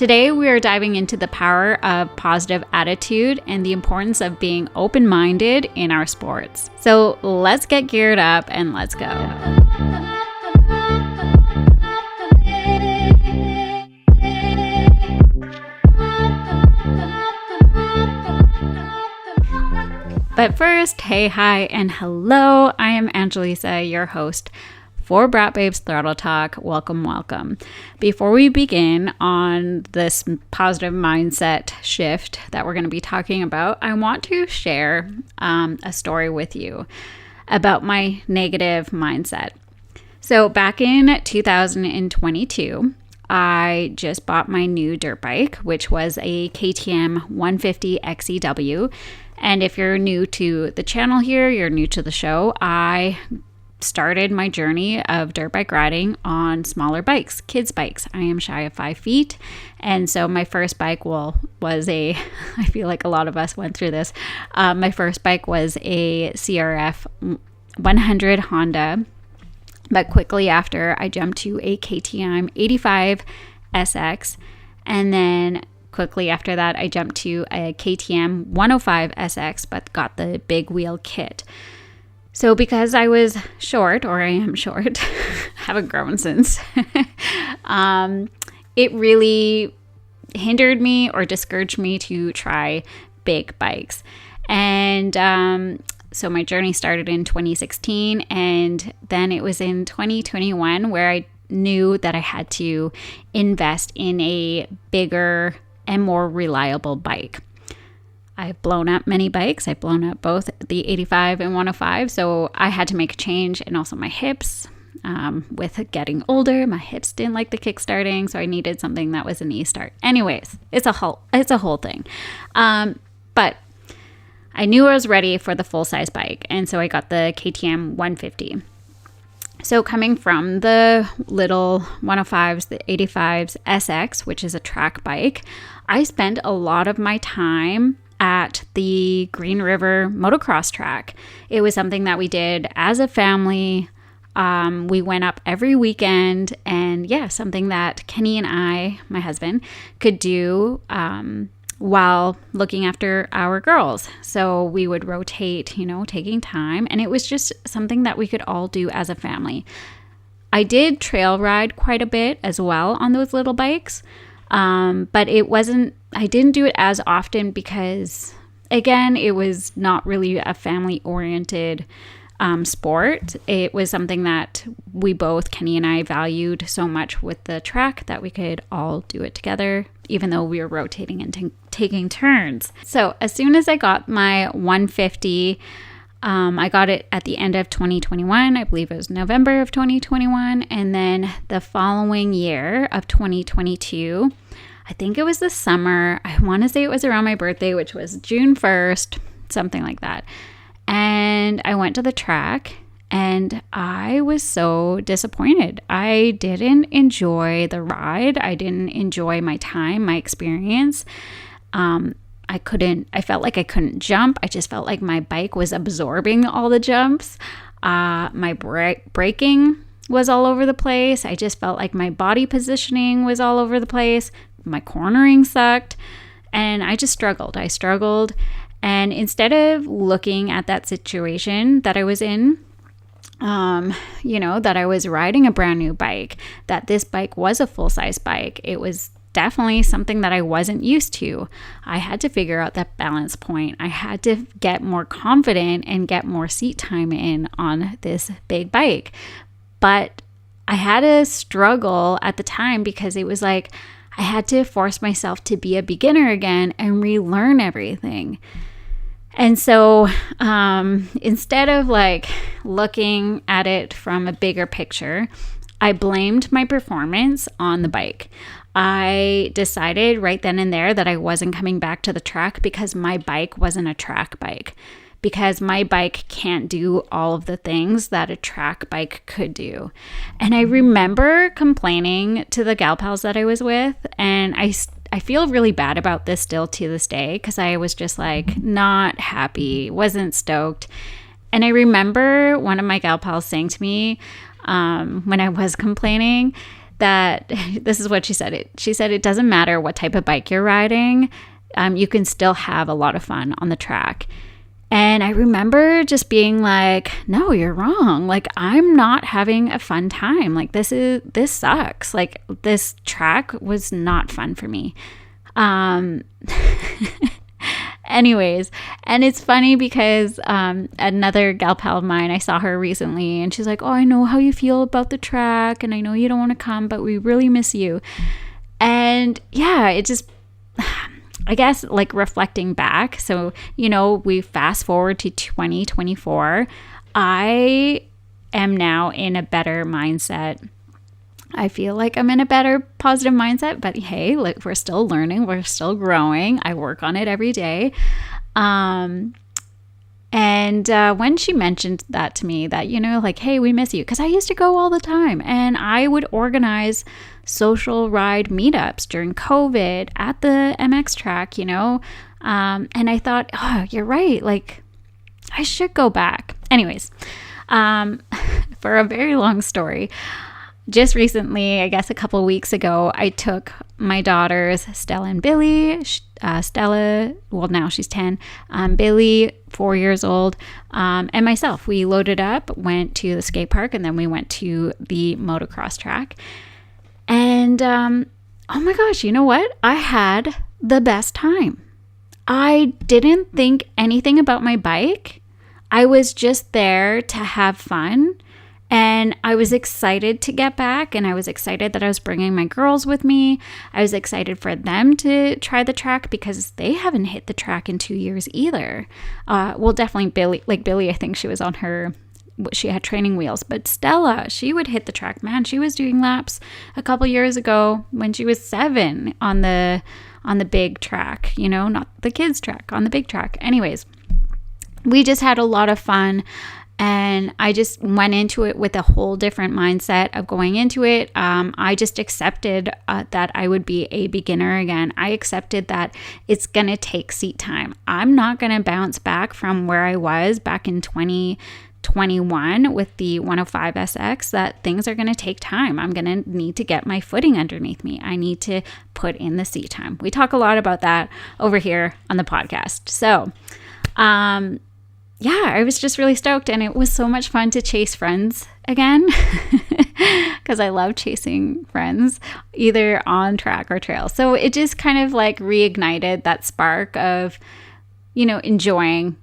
Today, we are diving into the power of positive attitude and the importance of being open-minded in our sports. So let's get geared up and let's go. But first, hey, hi, and hello. I am Angelisa, your host for Braap Babe's Throttle Talk. Welcome, welcome. Before we begin on this positive mindset shift that we're going to be talking about, I want to share a story with you about my negative mindset. So back in 2022, I just bought my new dirt bike, which was a KTM 150 XEW. And if you're new to the channel here, you're new to the show, I started my journey of dirt bike riding on smaller bikes, kids bikes. I am shy of 5 feet. And so my first bike was I feel like a lot of us went through this. My first bike was a CRF 100 Honda. But quickly after, I jumped to a KTM 85 SX. And then quickly after that, I jumped to a KTM 105 SX, but got the big wheel kit. So because I was short, or I am short, haven't grown since, it really hindered me or discouraged me to try big bikes. And so my journey started in 2016, and then it was in 2021 where I knew that I had to invest in a bigger and more reliable bike. I've blown up many bikes. I've blown up both the 85 and 105. So I had to make a change, and also my hips. With getting older, my hips didn't like the kickstarting, so I needed something that was an e-start. Anyways, it's a whole thing. But I knew I was ready for the full-size bike, and so I got the KTM 150. So coming from the little 105s, the 85s SX, which is a track bike, I spent a lot of my time at the Green River motocross track. It was something that we did as a family. We went up every weekend, and something that Kenny and I, my husband, could do while looking after our girls. So we would rotate, taking time, and it was just something that we could all do as a family. I did trail ride quite a bit as well on those little bikes, but I didn't do it as often because, again, it was not really a family-oriented sport. It was something that we both, Kenny and I, valued so much with the track that we could all do it together, even though we were rotating and taking turns. So as soon as I got my 150, I got it at the end of 2021. I believe it was November of 2021. And then the following year of 2022, I think it was the summer. I want to say it was around my birthday, which was June 1st, something like that. And I went to the track, and I was so disappointed. I didn't enjoy the ride. I didn't enjoy my time, my experience. I felt like I couldn't jump. I just felt like my bike was absorbing all the jumps. My braking was all over the place. I just felt like my body positioning was all over the place. My cornering sucked, and I just struggled. And instead of looking at that situation that I was in, that I was riding a brand new bike, that this bike was a full-size bike, it was definitely something that I wasn't used to. I had to figure out that balance point. I had to get more confident and get more seat time in on this big bike. But I had a struggle at the time because it was like I had to force myself to be a beginner again and relearn everything. And so instead of looking at it from a bigger picture, I blamed my performance on the bike. I decided right then and there that I wasn't coming back to the track because my bike wasn't a track bike, because my bike can't do all of the things that a track bike could do. And I remember complaining to the gal pals that I was with, and I feel really bad about this still to this day because I was just not happy, wasn't stoked. And I remember one of my gal pals saying to me when I was complaining that this is what she said. She said it doesn't matter what type of bike you're riding. You can still have a lot of fun on the track. And I remember just being like, no, you're wrong. Like, I'm not having a fun time. Like, this sucks. Like, this track was not fun for me. Anyways, and it's funny because another gal pal of mine, I saw her recently, and she's like, oh, I know how you feel about the track, and I know you don't want to come, but we really miss you. And yeah, it just, I guess, like, reflecting back, so, you know, we fast forward to 2024, I am now in a better mindset. I feel like I'm in a better positive mindset, but hey, like, we're still learning, we're still growing. I work on it every day. And when she mentioned that to me, that, you know, like, hey, we miss you, because I used to go all the time, and I would organize social ride meetups during COVID at the MX track, you know, and I thought, oh, you're right, like, I should go back. Anyways, for a very long story, just recently, I guess a couple of weeks ago, I took my daughters, Stella and Billy. Stella, well, now she's 10. Billy, 4 years old, and myself. We loaded up, went to the skate park, and then we went to the motocross track. And oh my gosh, you know what? I had the best time. I didn't think anything about my bike. I was just there to have fun. And I was excited to get back, and I was excited that I was bringing my girls with me. I was excited for them to try the track because they haven't hit the track in 2 years either. Well, definitely Billy, I think she was on she had training wheels, but Stella, she would hit the track. Man, she was doing laps a couple years ago when she was 7 on the big track, you know, not the kids track, on the big track. Anyways, we just had a lot of fun. And I just went into it with a whole different mindset of going into it. I just accepted that I would be a beginner again. I accepted that it's going to take seat time. I'm not going to bounce back from where I was back in 2021 with the 105 SX, that things are going to take time. I'm going to need to get my footing underneath me. I need to put in the seat time. We talk a lot about that over here on the podcast. So, yeah, I was just really stoked, and it was so much fun to chase friends again because I love chasing friends either on track or trail. So it just kind of like reignited that spark of, you know, enjoying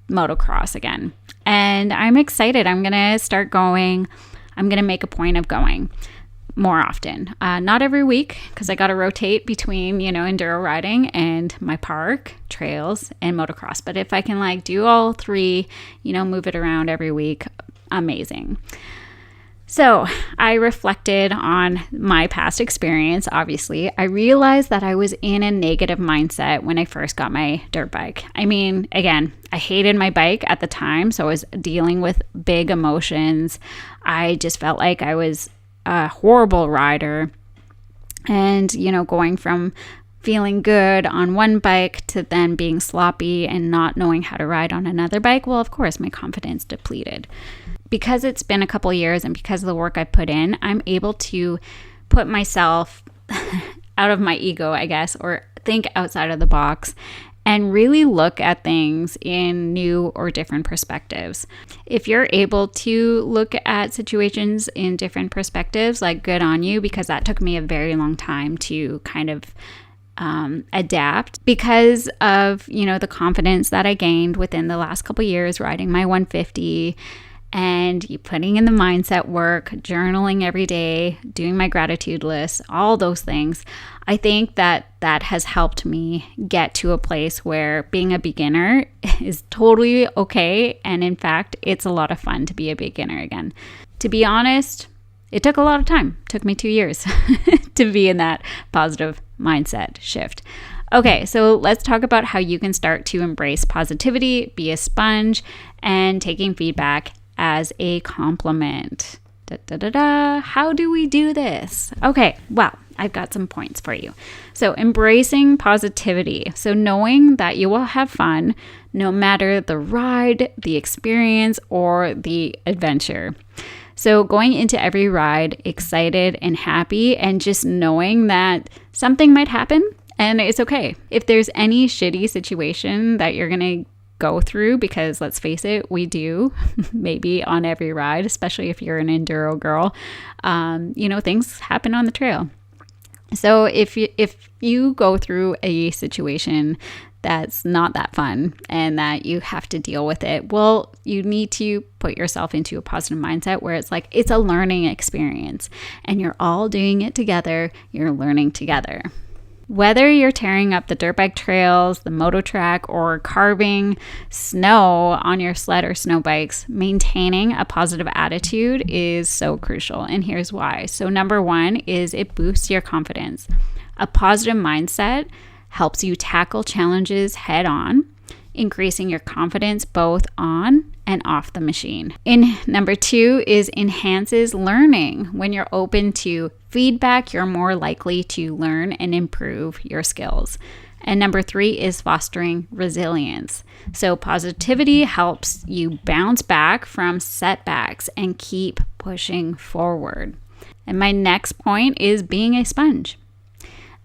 motocross again. And I'm excited. I'm going to start going. I'm going to make a point of going more often. Not every week, because I got to rotate between, you know, enduro riding and my park, trails, and motocross. But if I can like do all three, you know, move it around every week, amazing. So I reflected on my past experience. Obviously, I realized that I was in a negative mindset when I first got my dirt bike. I mean, again, I hated my bike at the time, so I was dealing with big emotions. I just felt like I was a horrible rider, and, you know, going from feeling good on one bike to then being sloppy and not knowing how to ride on another bike. Well, of course, my confidence depleted. Because it's been a couple years and because of the work I put in, I'm able to put myself out of my ego, I guess, or think outside of the box and really look at things in new or different perspectives. If you're able to look at situations in different perspectives, like, good on you, because that took me a very long time to kind of adapt because of, you know, the confidence that I gained within the last couple years riding my 150 and putting in the mindset work, journaling every day, doing my gratitude list, all those things. I think that has helped me get to a place where being a beginner is totally okay. And in fact, it's a lot of fun to be a beginner again. To be honest, it took a lot of time. It took me 2 years to be in that positive mindset shift. Okay, so let's talk about how you can start to embrace positivity, be a sponge, and taking feedback as a compliment. How do we do this? Okay, well, I've got some points for you. So embracing positivity. So knowing that you will have fun no matter the ride, the experience, or the adventure. So going into every ride excited and happy, and just knowing that something might happen and it's okay. If there's any shitty situation that you're going to go through, because let's face it, we do maybe on every ride, especially if you're an enduro girl, things happen on the trail. So if you go through a situation that's not that fun and that you have to deal with it, well, you need to put yourself into a positive mindset where it's like, it's a learning experience and you're all doing it together. You're learning together. Whether you're tearing up the dirt bike trails, the moto track, or carving snow on your sled or snow bikes, maintaining a positive attitude is so crucial. And here's why. So number one is it boosts your confidence. A positive mindset helps you tackle challenges head on, increasing your confidence both on and off the machine. And number two is enhances learning. When you're open to feedback, you're more likely to learn and improve your skills. And number three is fostering resilience. So positivity helps you bounce back from setbacks and keep pushing forward. And my next point is being a sponge,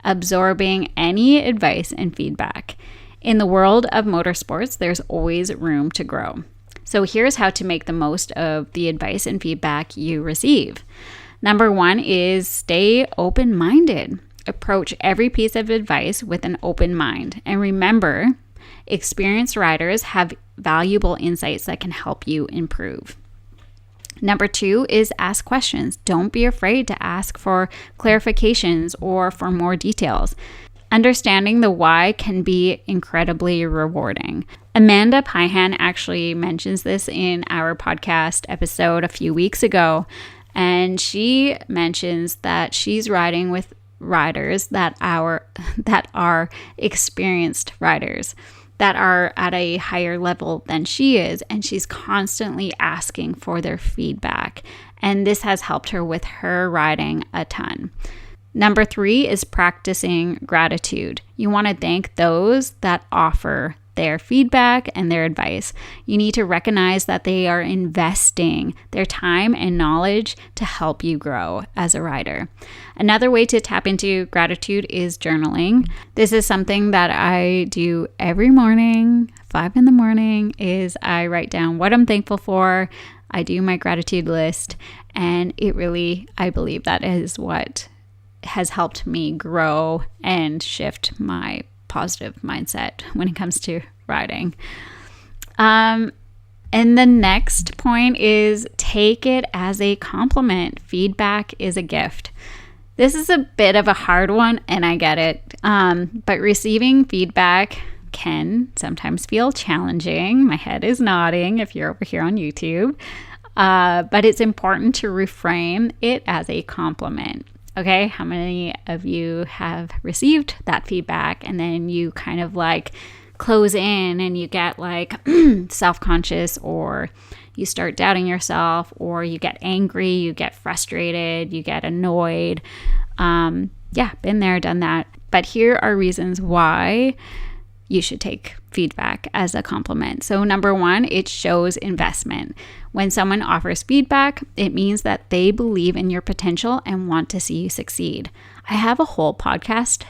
absorbing any advice and feedback. In the world of motorsports, there's always room to grow. So here's how to make the most of the advice and feedback you receive. Number one is stay open-minded. Approach every piece of advice with an open mind. And remember, experienced riders have valuable insights that can help you improve. Number two is ask questions. Don't be afraid to ask for clarifications or for more details. Understanding the why can be incredibly rewarding. Amanda Pyhan actually mentions this in our podcast episode a few weeks ago, and she mentions that she's riding with riders that are experienced riders that are at a higher level than she is, and she's constantly asking for their feedback, and this has helped her with her riding a ton. Number three is practicing gratitude. You want to thank those that offer their feedback and their advice. You need to recognize that they are investing their time and knowledge to help you grow as a rider. Another way to tap into gratitude is journaling. This is something that I do every morning, 5 a.m, is I write down what I'm thankful for. I do my gratitude list, and I believe that is what has helped me grow and shift my positive mindset when it comes to riding. And the next point is take it as a compliment. Feedback is a gift. This is a bit of a hard one, and I get it. But receiving feedback can sometimes feel challenging. My head is nodding if you're over here on YouTube. But it's important to reframe it as a compliment. Okay, how many of you have received that feedback and then you kind of like close in and you get like self-conscious, or you start doubting yourself, or you get angry, you get frustrated, you get annoyed? Been there, done that. But here are reasons why you should take feedback as a compliment. So number one, it shows investment. When someone offers feedback, it means that they believe in your potential and want to see you succeed. I have a whole podcast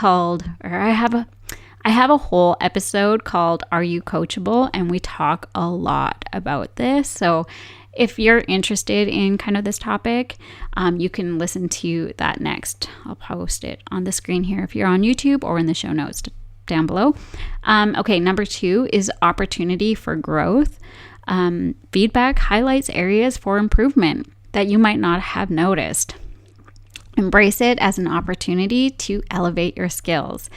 I have a whole episode called Are You Coachable? And we talk a lot about this. So if you're interested in kind of this topic, you can listen to that next. I'll post it on the screen here if you're on YouTube, or in the show notes down below. Number two is opportunity for growth. Feedback highlights areas for improvement that you might not have noticed. Embrace it as an opportunity to elevate your skills.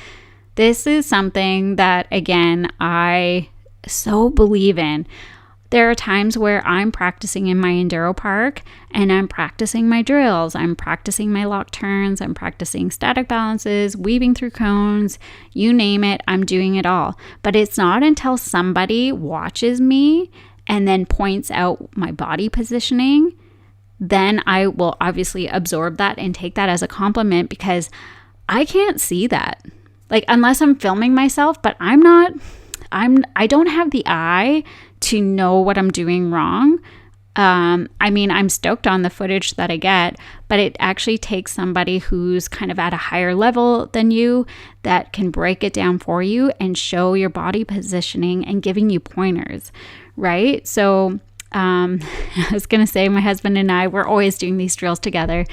This is something that, again, I so believe in. There are times where I'm practicing in my enduro park and I'm practicing my drills. I'm practicing my lock turns. I'm practicing static balances, weaving through cones, you name it. I'm doing it all. But it's not until somebody watches me and then points out my body positioning, then I will obviously absorb that and take that as a compliment, because I can't see that. Like, unless I'm filming myself, but I don't have the eye to know what I'm doing wrong. I mean, I'm stoked on the footage that I get, but it actually takes somebody who's kind of at a higher level than you that can break it down for you and show your body positioning and giving you pointers, right? So I was going to say my husband and I, we're always doing these drills together.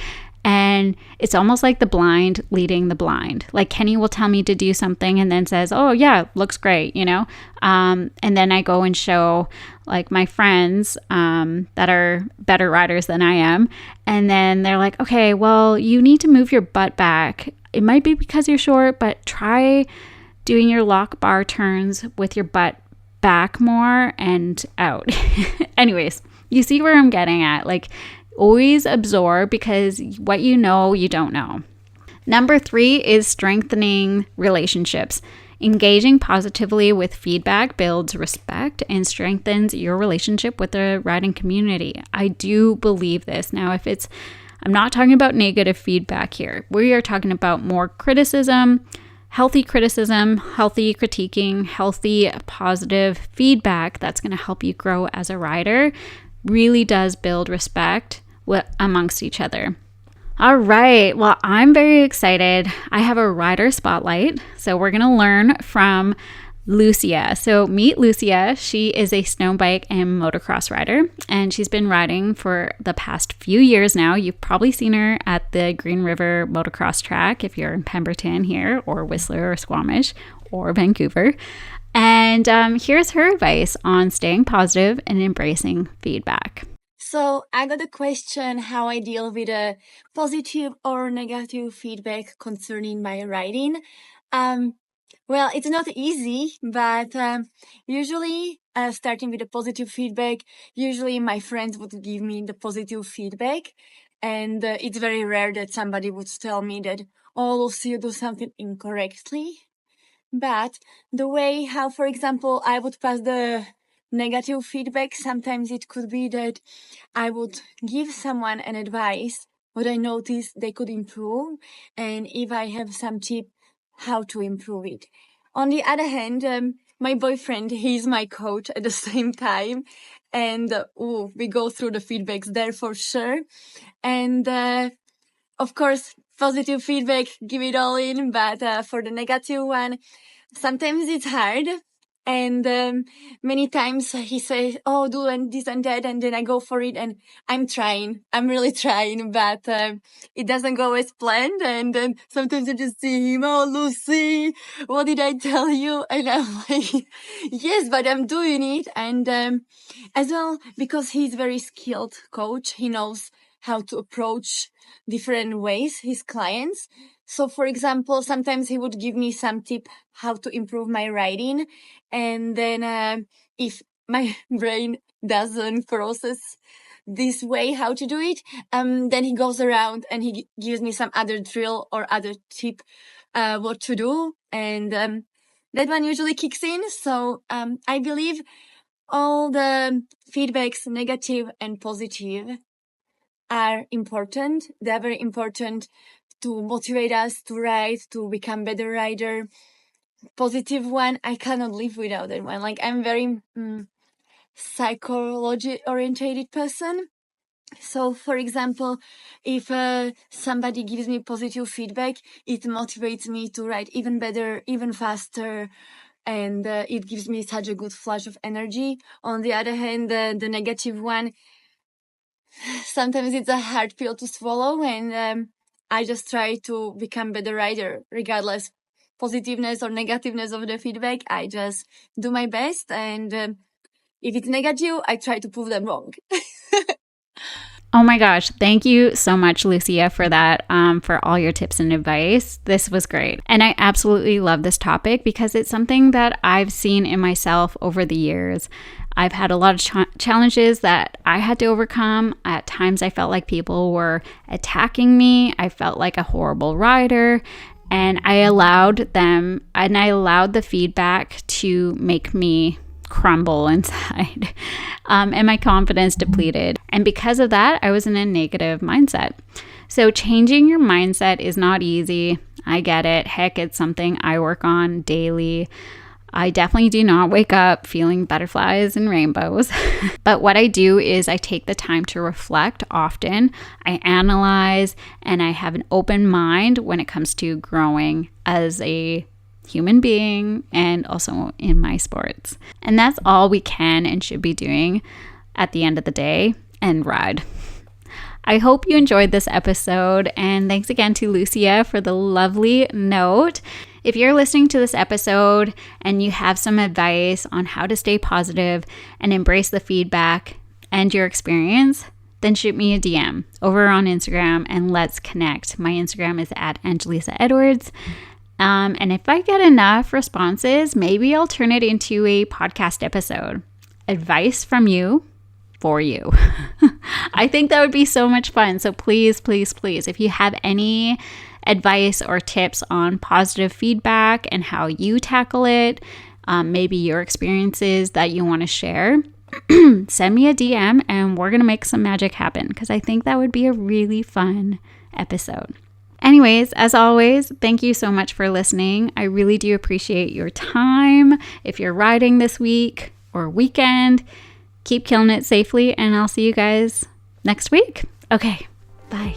And it's almost like the blind leading the blind. Like Kenny will tell me to do something and then says, oh yeah, looks great, and then I go and show like my friends that are better riders than I am. And then they're like, okay, well, you need to move your butt back. It might be because you're short, but try doing your lock bar turns with your butt back more and out. Anyways, you see where I'm getting at. Like, always absorb, because what you know, you don't know. Number 3 is strengthening relationships. Engaging positively with feedback builds respect and strengthens your relationship with the riding community. I do believe this. Now, I'm not talking about negative feedback here. We are talking about more criticism, healthy critiquing, healthy positive feedback that's going to help you grow as a rider. Really does build respect amongst each other. All right. Well, I'm very excited. I have a rider spotlight. So we're going to learn from Lucia. So meet Lucia. She is a snow bike and motocross rider, and she's been riding for the past few years now. You've probably seen her at the Green River motocross track if you're in Pemberton here, or Whistler or Squamish or Vancouver. And here's her advice on staying positive and embracing feedback. So I got a question how I deal with a positive or negative feedback concerning my riding. Well, it's not easy, but usually starting with a positive feedback, usually my friends would give me the positive feedback. And it's very rare that somebody would tell me that, oh, Lucy, you do something incorrectly. But the way how, for example, I would pass the negative feedback, sometimes it could be that I would give someone an advice, what I noticed they could improve, and if I have some tip, how to improve it. On the other hand, my boyfriend, he's my coach at the same time, and we go through the feedbacks there for sure. And of course, positive feedback, give it all in, but for the negative one, sometimes it's hard. And many times he says, oh, do this and that, and then I go for it, and I'm really trying, but it doesn't go as planned. And then sometimes I just see him, oh, Lucy, what did I tell you? And I'm like, yes, but I'm doing it. And as well, because he's very skilled coach, he knows how to approach different ways his clients. So, for example, sometimes he would give me some tip how to improve my riding. And then if my brain doesn't process this way how to do it, then he goes around and he gives me some other drill or other tip what to do. And that one usually kicks in. So I believe all the feedbacks, negative and positive, are important. They're very important to motivate us to ride, to become better rider. Positive one, I cannot live without that one. Like, I'm very psychology orientated person. So, for example, if somebody gives me positive feedback, it motivates me to ride even better, even faster, and it gives me such a good flash of energy. On the other hand, the negative one, sometimes it's a hard pill to swallow, and I just try to become better rider, regardless positiveness or negativeness of the feedback. I just do my best, and if it's negative, I try to prove them wrong. Oh my gosh, thank you so much, Lucia, for that, for all your tips and advice. This was great. And I absolutely love this topic because it's something that I've seen in myself over the years. I've had a lot of challenges that I had to overcome. At times, I felt like people were attacking me. I felt like a horrible rider. And I allowed the feedback to make me crumble inside and my confidence depleted. And because of that, I was in a negative mindset. So changing your mindset is not easy. I get it. Heck, it's something I work on daily. I definitely do not wake up feeling butterflies and rainbows. But what I do is I take the time to reflect often. I analyze and I have an open mind when it comes to growing as a human being and also in my sports. And that's all we can and should be doing at the end of the day, and ride. I hope you enjoyed this episode, and thanks again to Lucia for the lovely note. If you're listening to this episode and you have some advice on how to stay positive and embrace the feedback and your experience, then shoot me a DM over on Instagram and let's connect. My Instagram is at @AngelisaEdwards. And if I get enough responses, maybe I'll turn it into a podcast episode. Advice from you for you. I think that would be so much fun. So please, please, please, if you have any advice or tips on positive feedback and how you tackle it, maybe your experiences that you want to share, send me a DM and we're going to make some magic happen, because I think that would be a really fun episode. Anyways, as always, thank you so much for listening. I really do appreciate your time. If you're riding this week or weekend, keep killing it safely, and I'll see you guys next week. Okay, bye.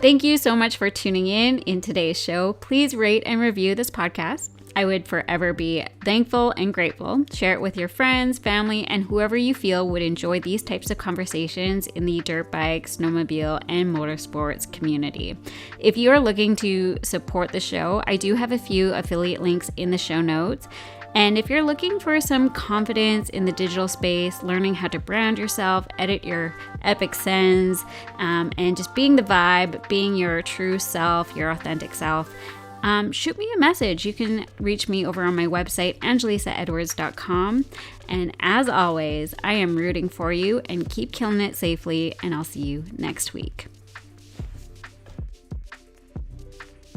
Thank you so much for tuning in today's show. Please rate and review this podcast. I would forever be thankful and grateful. Share it with your friends, family, and whoever you feel would enjoy these types of conversations in the dirt bike, snowmobile, and motorsports community. If you are looking to support the show, I do have a few affiliate links in the show notes. And if you're looking for some confidence in the digital space, learning how to brand yourself, edit your epic sends, and just being the vibe, being your true self, your authentic self, shoot me a message. You can reach me over on my website, angelisaedwards.com. And as always, I am rooting for you, and keep killing it safely, and I'll see you next week.